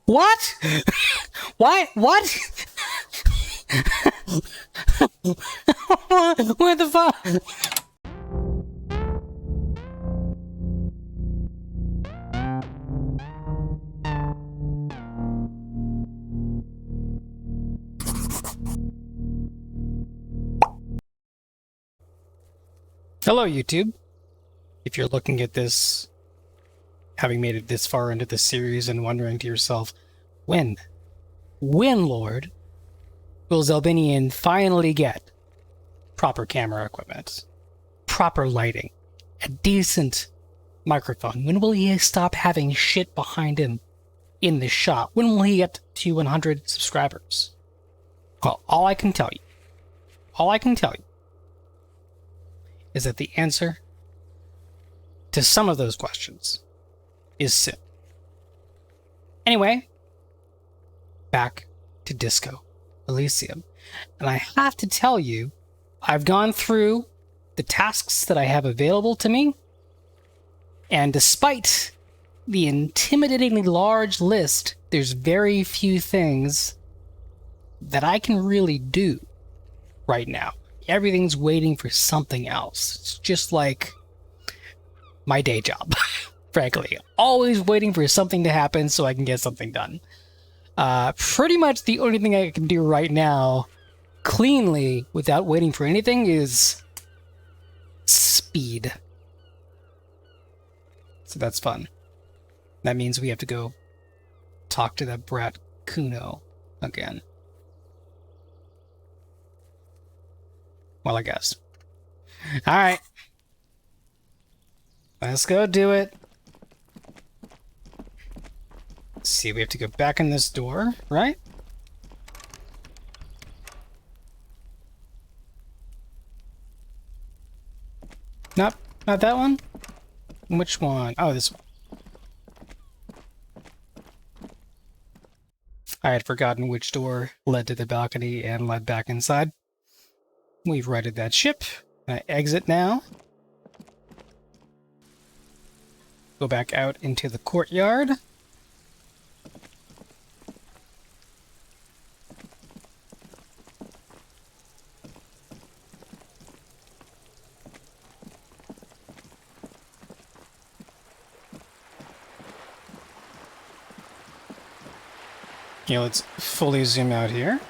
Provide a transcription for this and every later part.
What? Why? What? What the fuck? Hello, YouTube. If you're looking at this, having made it this far into the series and wondering to yourself, when, Lord, will Zelbinian finally get proper camera equipment, proper lighting, a decent microphone? When will he stop having shit behind him in the shop? When will he get to 100 subscribers? Well, all I can tell you is that the answer to some of those questions is soon. Anyway, back to Disco Elysium. And I have to tell you, I've gone through the tasks that I have available to me, and despite the intimidatingly large list, there's very few things that I can really do right now. Everything's waiting for something else. It's just like my day job, frankly. Always waiting for something to happen so I can get something done. Pretty much the only thing I can do right now, cleanly, without waiting for anything, is speed. So that's fun. That means we have to go talk to that brat Keno again. Well, I guess. Alright. Let's go do it. Let's see, we have to go back in this door, right? Nope, not that one? Which one? Oh, this one. I had forgotten which door led to the balcony and led back inside. We've righted that ship. I exit now. Go back out into the courtyard. Okay, let's fully zoom out here.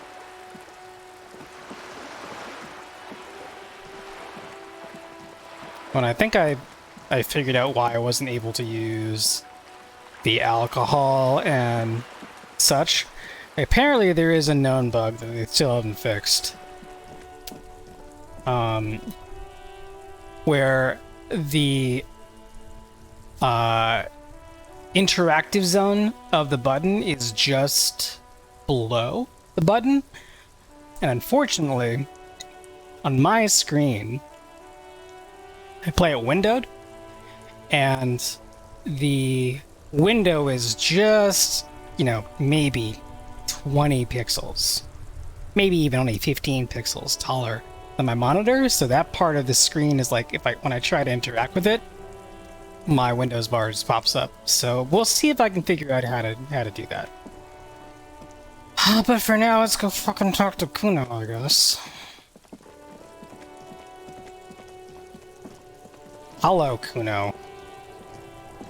When I think I figured out why I wasn't able to use the alcohol and such. Apparently there is a known bug that they still haven't fixed. Where the interactive zone of the button is just below the button. And unfortunately, on my screen, I play it windowed, and the window is just, maybe 20 pixels. Maybe even only 15 pixels taller than my monitor, so that part of the screen is like, when I try to interact with it, my Windows bar just pops up. So we'll see if I can figure out how to do that. But for now, let's go fucking talk to Keno, I guess. Hello, Keno.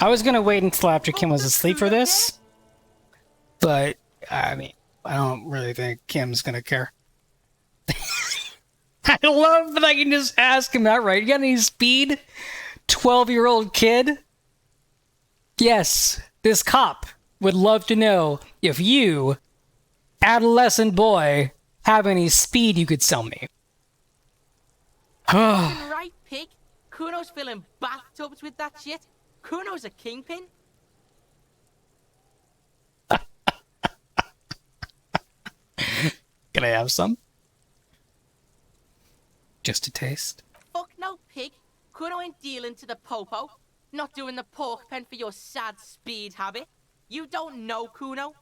I was gonna wait until after Kim was asleep for this, but, I don't really think Kim's gonna care. I love that I can just ask him outright. You got any speed? 12-year-old kid? Yes, this cop would love to know if you, adolescent boy, have any speed you could sell me. Right, pig. Keno's filling bathtubs with that shit. Keno's a kingpin. Can I have some? Just a taste. Fuck no, pig. Keno ain't dealing to the popo. Not doing the pork pen for your sad speed habit. You don't know Keno.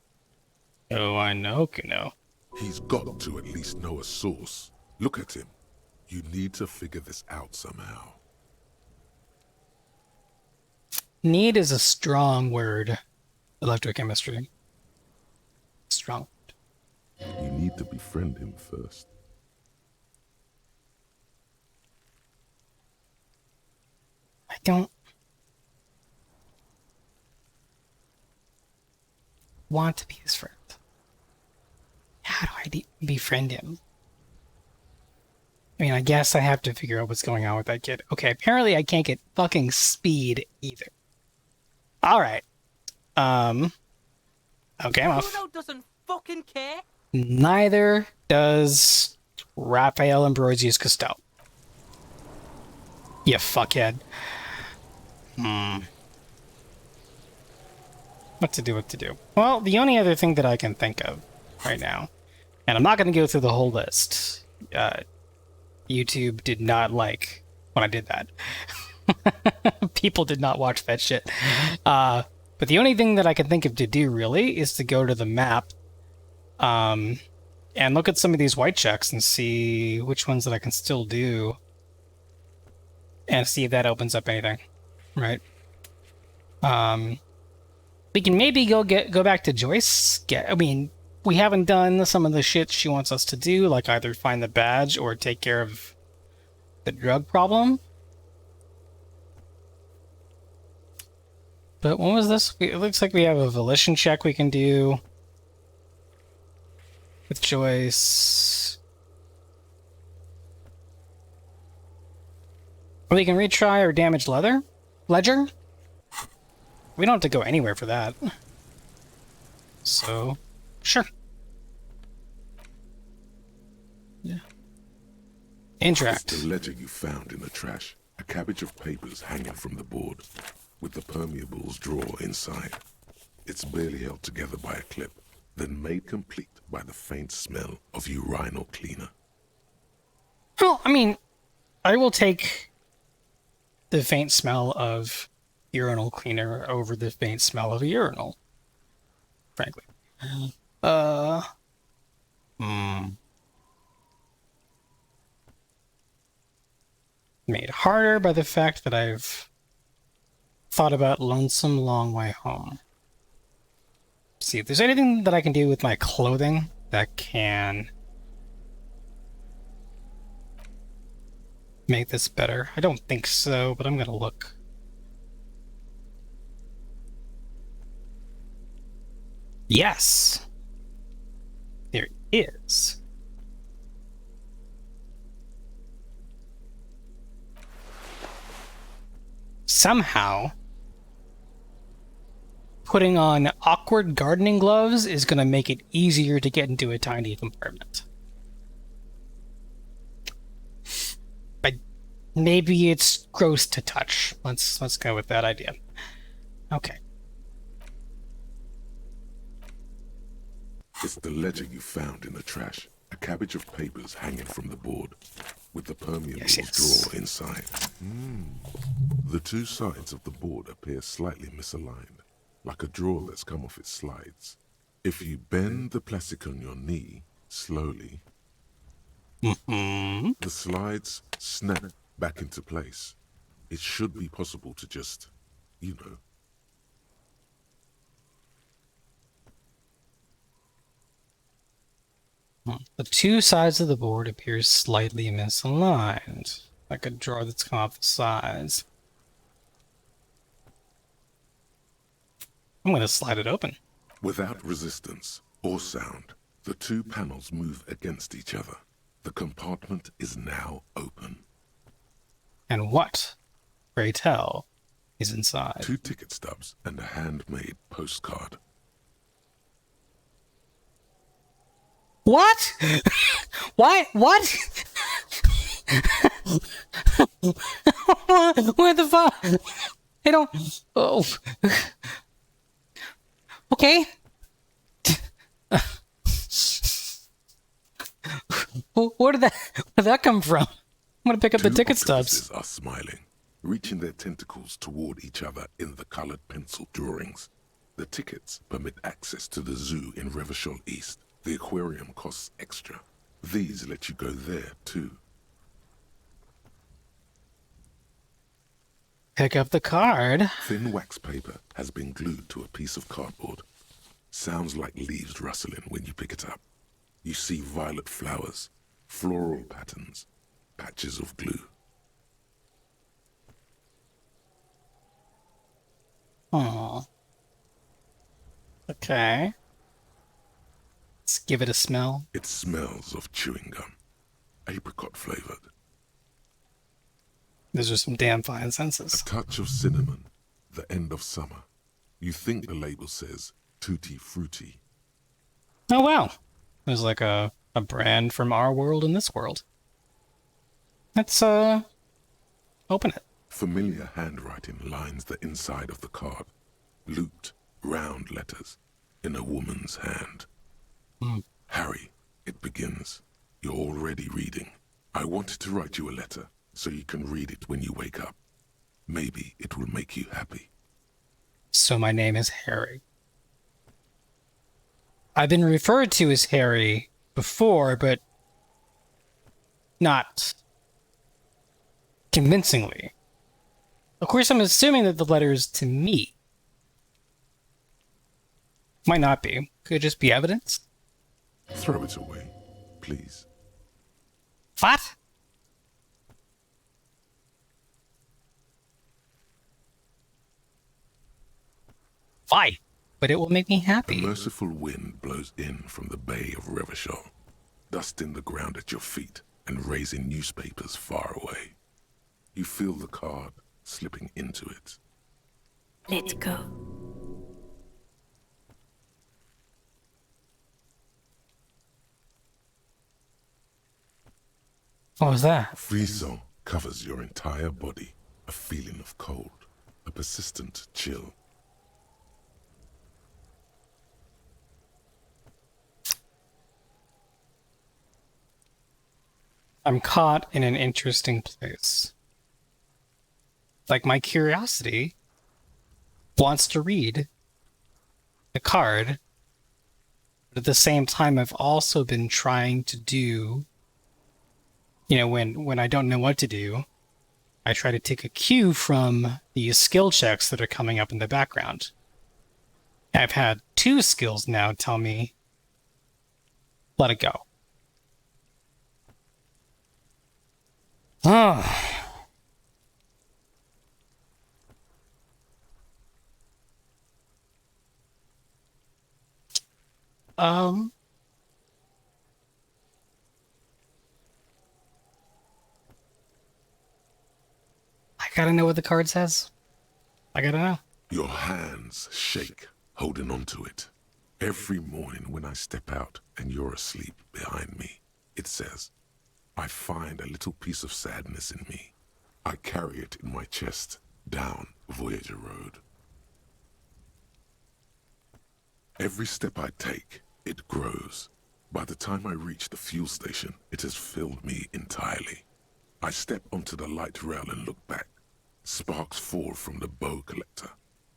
Oh, I know Keno. He's got to at least know a source. Look at him. You need to figure this out somehow. Need is a strong word. Electrochemistry. strong. You need to befriend him first. I don't want to be his friend. How do I befriend him? I mean, I guess I have to figure out what's going on with that kid. Okay, apparently I can't get fucking speed either. All right. Okay, I'm off. Kuno doesn't fucking care. Neither does Raphael Ambrosius Costello. You fuckhead. What to do? Well, the only other thing that I can think of right now, and I'm not going to go through the whole list. YouTube did not like when I did that. People did not watch that shit. But the only thing that I can think of to do, really, is to go to the map and look at some of these white checks and see which ones that I can still do and see if that opens up anything, right? We can maybe go back to Joyce. I mean, we haven't done some of the shit she wants us to do, like either find the badge or take care of the drug problem. But what was this? It looks like we have a volition check we can do with Joyce. We can retry our damaged ledger. We don't have to go anywhere for that. So, sure. Yeah. Interact. It's the ledger you found in the trash. A cabbage of papers hanging from the board, with the permeables drawer inside. It's barely held together by a clip, then made complete by the faint smell of urinal cleaner. Well, I mean, I will take the faint smell of urinal cleaner over the faint smell of a urinal, frankly. Made harder by the fact that I've thought about Lonesome Long Way Home. See if there's anything that I can do with my clothing that can make this better. I don't think so, but I'm gonna look. Yes! There is. Somehow, putting on awkward gardening gloves is going to make it easier to get into a tiny compartment. But maybe it's gross to touch. Let's go with that idea. Okay. It's the ledger you found in the trash. A cabbage of papers hanging from the board, with the permeables drawer inside. The two sides of the board appear slightly misaligned, like a drawer that's come off its slides. If you bend the plastic on your knee slowly, the slides snap back into place. It should be possible to just, you know. The two sides of the board appear slightly misaligned, like a drawer that's come off the sides. I'm going to slide it open. Without resistance or sound, the two panels move against each other. The compartment is now open. And what, pray tell, is inside? 2 ticket stubs and a handmade postcard. What? Why? What? What the fuck? I don't... Oh. Okay. Where did that come from? I'm gonna pick up the ticket stubs. Are smiling, reaching their tentacles toward each other in the colored pencil drawings. The tickets permit access to the zoo in Revachol East. The aquarium costs extra. These let you go there, too. Pick up the card. Thin wax paper has been glued to a piece of cardboard. Sounds like leaves rustling when you pick it up. You see violet flowers, floral patterns, patches of glue. Oh. Okay. Let's give it a smell. It smells of chewing gum, apricot flavored. Those are some damn fine A senses. touch of cinnamon, the end of summer. You think the label says tutti frutti. Oh wow. There's like a brand from our world and this world. Let's open it. Familiar handwriting lines the inside of the card. Looped, round letters in a woman's hand. Harry, it begins. You're already reading. I wanted to write you a letter so you can read it when you wake up. Maybe it will make you happy. So my name is Harry. I've been referred to as Harry before, but not convincingly. Of course, I'm assuming that the letter is to me. Might not be. Could just be evidence. Throw it away, please. What? Why? But it will make me A happy. merciful wind blows in from the Bay of Revachol, dusting the ground at your feet and raising newspapers far away. You feel the card slipping into it. Let go. What was that? Frisson covers your entire body, a feeling of cold, a persistent chill. I'm caught in an interesting place. Like my curiosity wants to read the card, but at the same time I've also been trying to do, you know, when I don't know what to do, I try to take a cue from the skill checks that are coming up in the background. I've had 2 skills now tell me, let it go. Oh. I gotta know what the card says. I gotta know. Your hands shake, holding on to it. Every morning when I step out and you're asleep behind me, it says, I find a little piece of sadness in me. I carry it in my chest down Voyager Road. Every step I take, it grows. By the time I reach the fuel station, it has filled me entirely. I step onto the light rail and look back. Sparks fall from the bow collector.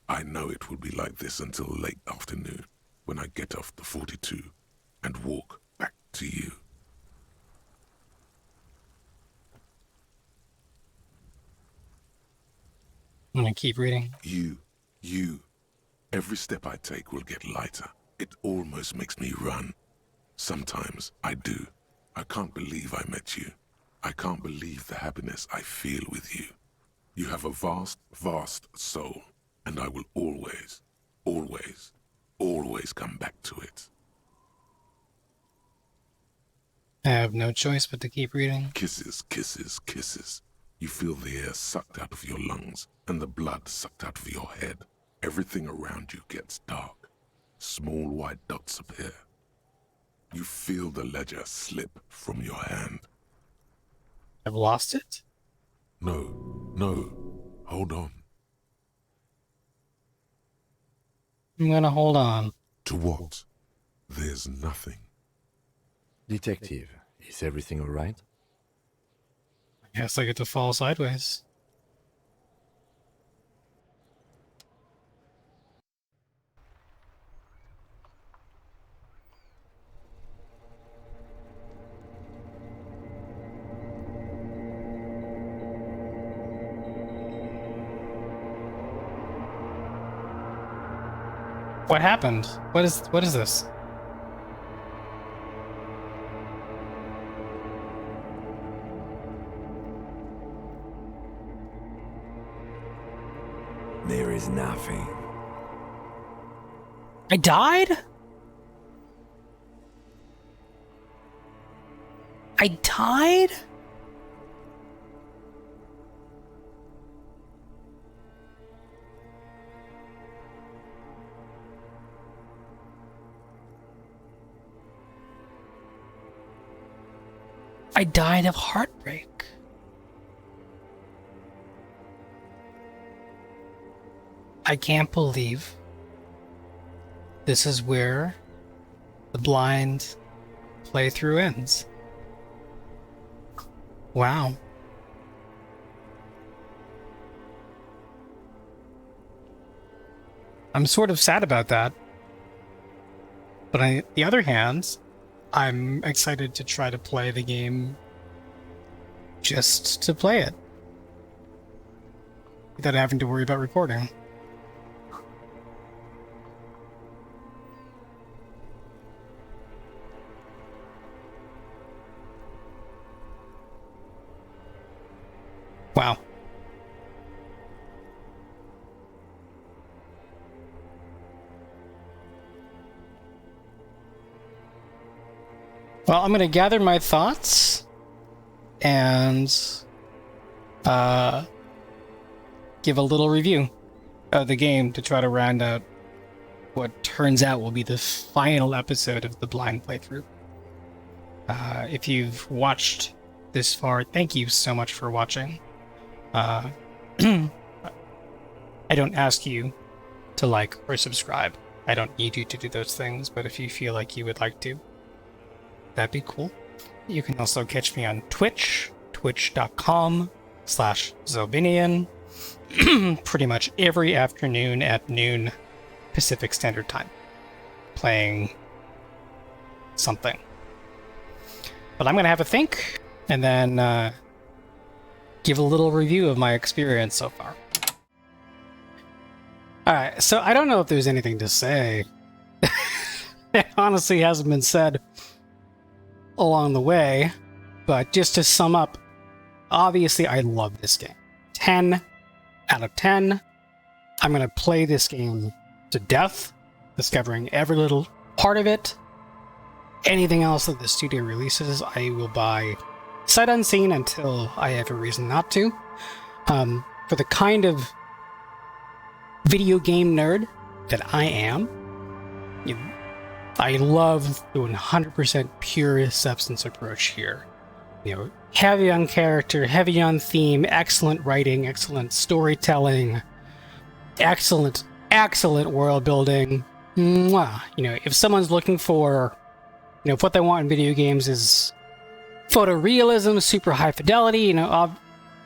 I know it will be like this until late afternoon, when I get off the 42 and walk back to you. I'm gonna keep reading. You. Every step I take will get lighter. It almost makes me run. Sometimes I do. I can't believe I met you. I can't believe the happiness I feel with you. You have a vast, vast soul, and I will always, always, always come back to it. I have no choice but to keep reading. Kisses, kisses, kisses. You feel the air sucked out of your lungs and the blood sucked out of your head. Everything around you gets dark. Small white dots appear. You feel the ledger slip from your hand. I've lost it? No, hold on. I'm gonna hold on. To what? There's nothing. Detective, is everything all right? I guess I get to fall sideways. What happened? What is this? There is nothing. I died? I died? I died of heartbreak. I can't believe this is where the blind playthrough ends. Wow. I'm sort of sad about that. But on the other hand, I'm excited to try to play the game just to play it without having to worry about recording. Wow. Well, I'm going to gather my thoughts and give a little review of the game to try to round out what turns out will be the final episode of the blind playthrough. If you've watched this far, thank you so much for watching. I don't ask you to like or subscribe. I don't need you to do those things, but if you feel like you would like to, that'd be cool. You can also catch me on Twitch, twitch.com/Zelbinian, pretty much every afternoon at noon Pacific Standard Time, playing something. But I'm going to have a think, and then give a little review of my experience so far. Alright, so I don't know if there's anything to say. It honestly hasn't been said along the way, but just to sum up, obviously I love this game. 10 out of 10. I'm going to play this game to death, discovering every little part of it. Anything else that the studio releases, I will buy sight unseen until I have a reason not to. For the kind of video game nerd that I am, I love the 100% pure substance approach here. Heavy on character, heavy on theme, excellent writing, excellent storytelling, excellent world building. Mwah. If someone's looking for, if what they want in video games is photorealism, super high fidelity,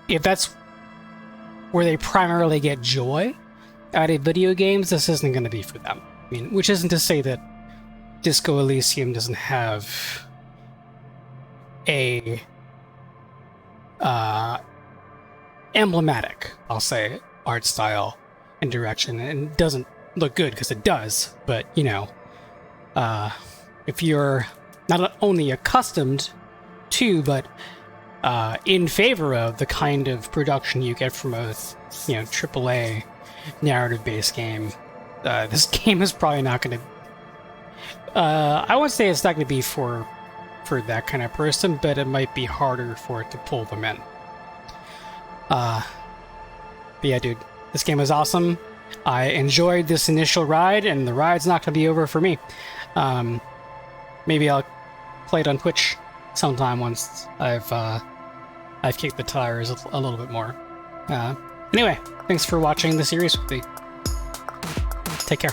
if that's where they primarily get joy out of video games, this isn't going to be for them. Which isn't to say that Disco Elysium doesn't have a emblematic, I'll say, art style and direction, and it doesn't look good because it does, but if you're not only accustomed to, but in favor of the kind of production you get from a AAA narrative-based game, this game is probably not going to. I won't say it's not going to be for that kind of person, but it might be harder for it to pull them in. But yeah, dude, this game is awesome. I enjoyed this initial ride, and the ride's not going to be over for me. Maybe I'll play it on Twitch sometime once I've kicked the tires a little bit more. Anyway, thanks for watching the series with me. Take care.